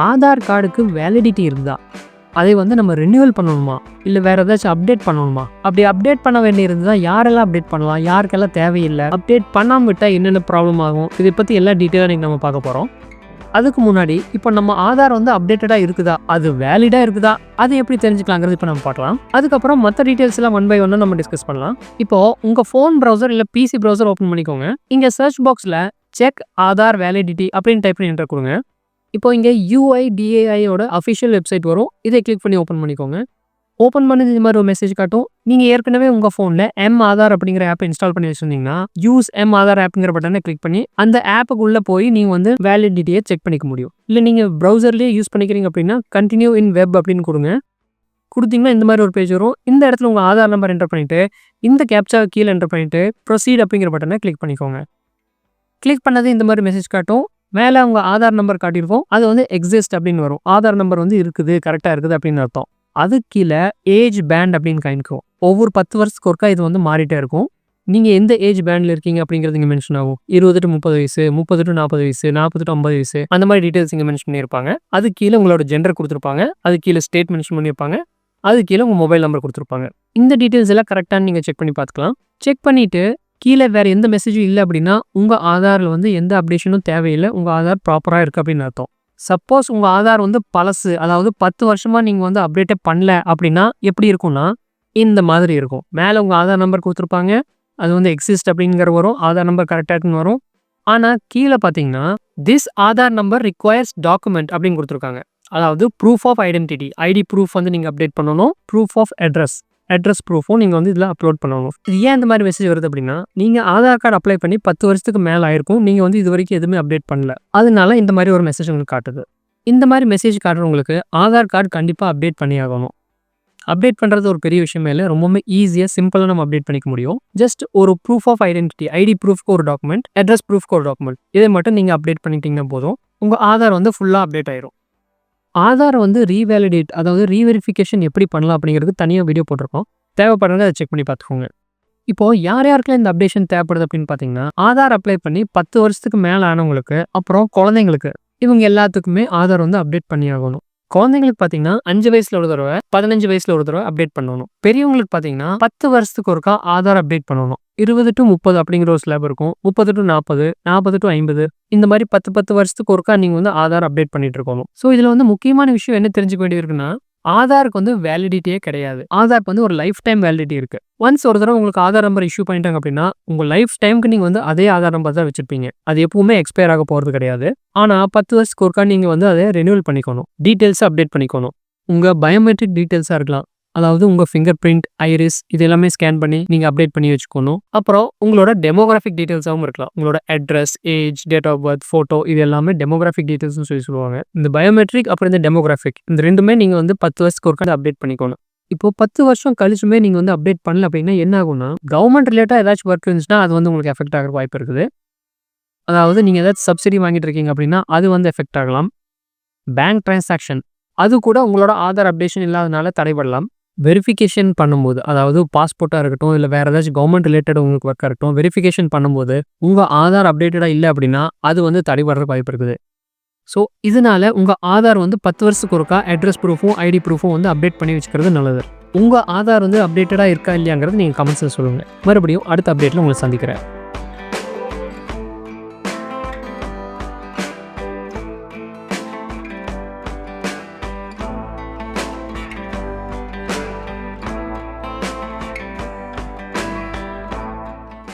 ஆதார் கார்டுக்கு வேலிடிட்டி இருந்தால் அதை வந்து நம்ம ரினியூவல் பண்ணணுமா, இல்லை வேறு ஏதாச்சும் அப்டேட் பண்ணணுமா? அப்படி அப்டேட் பண்ண வேண்டியிருந்தால் யாரெல்லாம் அப்டேட் பண்ணலாம், யாருக்கெல்லாம் தேவையில்லை, அப்டேட் பண்ணாமல் விட்டால் என்னென்ன ப்ராப்ளம் ஆகும், இதை பற்றி எல்லா டீட்டெயிலாக நீங்கள் நம்ம பார்க்க போகிறோம். அதுக்கு முன்னாடி இப்போ நம்ம ஆதார் வந்து அப்டேட்டடாக இருக்குதா, அது வேலிடாக இருக்குதா, அது எப்படி தெரிஞ்சுக்கலாங்கிறது இப்போ நம்ம பார்க்கலாம். அதுக்கப்புறம் மற்ற டீட்டெயில்ஸ் எல்லாம் ஒன் பை ஒன்னாக நம்ம டிஸ்கஸ் பண்ணலாம். இப்போது உங்கள் ஃபோன் ப்ரௌசர் இல்லை பிசி ப்ரௌசர் ஓப்பன் பண்ணிக்கோங்க. இங்கே சர்ச் பாக்ஸில் செக் ஆதார் வேலிடிட்டி அப்படின்னு டைப் பண்ணி என்டர் கொடுங்க. இப்போ இங்கே UIDAIயோட அஃபிஷியல் வெப்சைட் வரும். இதை கிளிக் பண்ணி ஓப்பன் பண்ணிக்கோங்க. ஓப்பன் பண்ணி இந்த மாதிரி ஒரு மெசேஜ் காட்டும். நீங்கள் ஏற்கனவே உங்கள் ஃபோனில் ஆதார் அப்படிங்கிற ஆப்பை இன்ஸ்டால் பண்ணி வச்சுருந்தீங்கன்னா யூஸ் ஆதார் ஆப்புங்கிற பட்டனை கிளிக் பண்ணி அந்த ஆப்புக்குள்ளே போய் நீங்கள் வந்து வேலிடிட்டியை செக் பண்ணிக்க முடியும். இல்லை நீங்கள் ப்ரௌசர்லேயே யூஸ் பண்ணிக்கிறீங்க அப்படின்னா கண்டினியூ இன் வெப் அப்படின்னு கொடுத்தீங்கன்னா இந்த மாதிரி ஒரு பேஜ் வரும். இந்த இடத்துல உங்கள் ஆதார் நம்பர் என்டர் பண்ணிவிட்டு இந்த கேப்சாவை கீழே என்டர் பண்ணிவிட்டு ப்ரொசீட் அப்படிங்கிற பட்டனை கிளிக் பண்ணிக்கோங்க. கிளிக் பண்ணது இந்த மாதிரி மெசேஜ் காட்டும். மேலே உங்கள் ஆதார் நம்பர் காட்டியிருக்கோம், அது வந்து எக்ஸிஸ்ட் அப்படின்னு வரும். ஆதார் நம்பர் வந்து இருக்குது, கரெக்டாக இருக்குது அப்படின்னு அர்த்தம். அது கீழே ஏஜ் பேண்ட் அப்படின்னு காமிக்கும். ஒவ்வொரு 10 வருஷத்துக்கு ஒருக்கா இது வந்து மாறிட்டே இருக்கும். நீங்கள் எந்த ஏஜ் பேண்டில் இருக்கீங்க அப்படிங்கிறது இங்கே மென்ஷன் ஆகும். 20 to 30 வயசு, 30 to 40 வயசு, 40 to 50 வயசு, அந்த மாதிரி டீட்டெயில்ஸ் இங்கே மென்ஷன் பண்ணியிருப்பாங்க. அது கீழே உங்களோட ஜெண்டர் கொடுத்துருப்பாங்க. அது கீழே ஸ்டேட் மென்ஷன் பண்ணியிருப்பாங்க. அது கீழே உங்கள் மொபைல் நம்பர் கொடுத்துருப்பாங்க. இந்த டீட்டெயில்ஸ் எல்லாம் கரெக்டானு நீங்கள் செக் பண்ணி பார்த்துக்கலாம். செக் பண்ணிவிட்டு கீழே வேறு எந்த மெசேஜும் இல்லை அப்படின்னா உங்கள் ஆதாரில் வந்து எந்த அப்டேஷனும் தேவையில்லை, உங்கள் ஆதார் ப்ராப்பராக இருக்குது அப்படின்னு அர்த்தம். சப்போஸ் உங்கள் ஆதார் வந்து பழசு, அதாவது 10 வருஷமாக நீங்கள் வந்து அப்டேட்டே பண்ணல அப்படின்னா எப்படி இருக்கும்னா இந்த மாதிரி இருக்கும். மேலே உங்கள் ஆதார் நம்பர் கொடுத்துருப்பாங்க, அது வந்து எக்ஸிஸ்ட் அப்படிங்கிற வரும், ஆதார் நம்பர் கரெக்டாக வரும். ஆனால் கீழே பார்த்தீங்கன்னா this Aadhaar number requires document அப்படின்னு கொடுத்துருக்காங்க. அதாவது proof of identity, ID proof வந்து நீங்கள் அப்டேட் பண்ணணும். ப்ரூஃப் ஆஃப் அட்ரஸ் ப்ரூஃபும் நீங்கள் வந்து இதில் அப்லோட் பண்ணணும். இது ஏன் இந்த மாதிரி மெசேஜ் வருது அப்படின்னா நீங்கள் ஆதார் கார்டு அப்ளை பண்ணி 10 வருஷத்துக்கு மேலே ஆயிருக்கும், நீங்கள் வந்து இது வரைக்கும் எதுவுமே அப்டேட் பண்ணல, அதனால இந்த மாதிரி ஒரு மெசேஜ் உங்களுக்கு காட்டுது. இந்த மாதிரி மெசேஜ் காட்டுறவங்களுக்கு ஆதார் கார்டு கண்டிப்பாக அப்டேட் பண்ணி ஆகணும். அப்டேட் பண்ணுறது ஒரு பெரிய விஷயமே இல்லை, ரொம்பவே ஈஸியாக சிம்பிளாக நம்ம அப்டேட் பண்ணிக்க முடியும். ஜஸ்ட் ஒரு ப்ரூஃப் ஆஃப் ஐடென்டிட்டி, ஐடி ப்ரூஃப்க்கு ஒரு டாக்குமெண்ட், அட்ரஸ் ப்ரூஃப்க்கு ஒரு டாக்குமெண்ட், இதை மட்டும் நீங்கள் அப்டேட் பண்ணிட்டீங்கன்னா போதும், உங்கள் ஆதார் வந்து ஃபுல்லாக அப்டேட் ஆயிரும். ஆதார் வந்து ரீவேலிடேட், அதாவது ரீவெரிஃபிகேஷன் எப்படி பண்ணலாம் அப்படிங்கிறது தனியாக வீடியோ போட்டிருக்கோம். தேவைப்படுறவங்க அதை செக் பண்ணி பார்த்துக்கோங்க. இப்போது யாருக்கெல்லாம் இந்த அப்டேஷன் தேவைப்படுது அப்படின்னு பார்த்தீங்கன்னா ஆதார் அப்ளை பண்ணி 10 வருஷத்துக்கு மேலே ஆனவங்களுக்கு, அப்புறம் குழந்தைங்களுக்கு, இவங்க எல்லாத்துக்குமே ஆதார் வந்து அப்டேட் பண்ணி ஆகணும். குழந்தைங்களுக்கு பார்த்தீங்கன்னா 5 வயசுல ஒரு தடவை, 15 வயசுல ஒரு தடவை அப்டேட் பண்ணணும். பெரியவங்களுக்கு பார்த்தீங்கன்னா 10 வருஷத்துக்கு ஒருக்கா ஆதார் அப்டேட் பண்ணணும். 20 to 30 அப்படிங்கிற ஒரு ஸ்லாப் இருக்கும். 30 to 40, 40 to 50, இந்த மாதிரி 10 வருஷத்துக்கு ஒருக்கா நீங்கள் வந்து ஆதார் அப்டேட் பண்ணிட்டு இருக்கணும். ஸோ இதில் வந்து முக்கியமான விஷயம் என்ன தெரிஞ்சுக்க வேண்டியிருக்குன்னா ஆதாருக்கு வந்து வேலிடிட்டியே கிடையாது. ஆதாருக்கு வந்து ஒரு லைஃப் டைம் வேலிடிட்டி இருக்குது. ஒன்ஸ் ஒரு தடவை உங்களுக்கு ஆதார் நம்பர் இஷ்யூ பண்ணிட்டாங்க அப்படின்னா உங்கள் லைஃப் டைமுக்கு நீங்கள் வந்து அதே ஆதார் நம்பர் தான் வச்சிருப்பீங்க. அது எப்பவுமே எக்ஸ்பயர் ஆக போகிறது கிடையாது. ஆனால் 10 வருஷத்துக்கு ஒருக்கா நீங்கள் வந்து அதை ரெனியூவல் பண்ணிக்கணும், டீட்டெயில்ஸை அப்டேட் பண்ணிக்கணும். உங்கள் பயோமெட்ரிக் டீட்டெயில்ஸாக இருக்கலாம், அதாவது உங்கள் ஃபிங்கர் பிரிண்ட், ஐரிஸ், இது எல்லாமே ஸ்கேன் பண்ணி நீங்கள் அப்டேட் பண்ணி வச்சுக்கணும். அப்புறம் உங்களோட டெமோகிராஃபிக் டீட்டெயில்ஸாகவும் இருக்கலாம். உங்களோட address, age, date of birth, photo, இது எல்லாமே டெமோகிராஃபிக் டீட்டெயில்ஸ்னு சொல்லுவாங்க. இந்த பயோமெட்ரிக் அப்புறம் இந்த டெமோகிராஃபிக், இந்த ரெண்டுமே நீங்கள் வந்து 10 வருஷத்துக்கு ஒருக்கா அப்டேட் பண்ணிக்கணும். இப்போ 10 வருஷம் கழிச்சுமே நீங்கள் வந்து அப்டேட் பண்ணல அப்படின்னா என்ன ஆகும்னா கவர்மெண்ட் ரிலேட்டாக ஏதாச்சும் ஒர்க் இருந்துச்சுன்னா அது வந்து உங்களுக்கு எஃபெக்ட் ஆகிற வாய்ப்பு இருக்குது. அதாவது நீங்கள் ஏதாச்சும் சப்சிடி வாங்கிட்டு இருக்கீங்க அப்படின்னா அது வந்து எஃபெக்ட் ஆகலாம். பேங்க் டிரான்சாக்ஷன், அது கூட உங்களோட ஆதார் அப்டேஷன் இல்லாதனால தடைபடலாம். வெரிஃபிகேஷன் பண்ணும்போது, அதாவது பாஸ்போர்ட்டாக இருக்கட்டும், இல்லை வேறு ஏதாச்சும் கவர்மெண்ட் ரிலேட்டட் உங்களுக்கு ஒர்க்காக இருக்கட்டும், வெரிஃபிகேஷன் பண்ணும்போது உங்கள் ஆதார் அப்டேட்டடாக இல்லை அப்படின்னா அது வந்து தடைபடுற வாய்ப்பு இருக்குது. ஸோ இதனால உங்கள் ஆதார் வந்து 10 வருஷத்துக்கு ஒருக்கா அட்ரஸ் ப்ரூஃபும் ஐடி ப்ரூஃபும் வந்து அப்டேட் பண்ணி வச்சுக்கிறது நல்லது. உங்கள் ஆதார் வந்து அப்டேட்டடாக இருக்கா இல்லையாங்கிறது நீங்கள் கமெண்ட்ஸில் சொல்லுங்கள். மறுபடியும் அடுத்த அப்டேட்டில் உங்களை சந்திக்கிறேன்.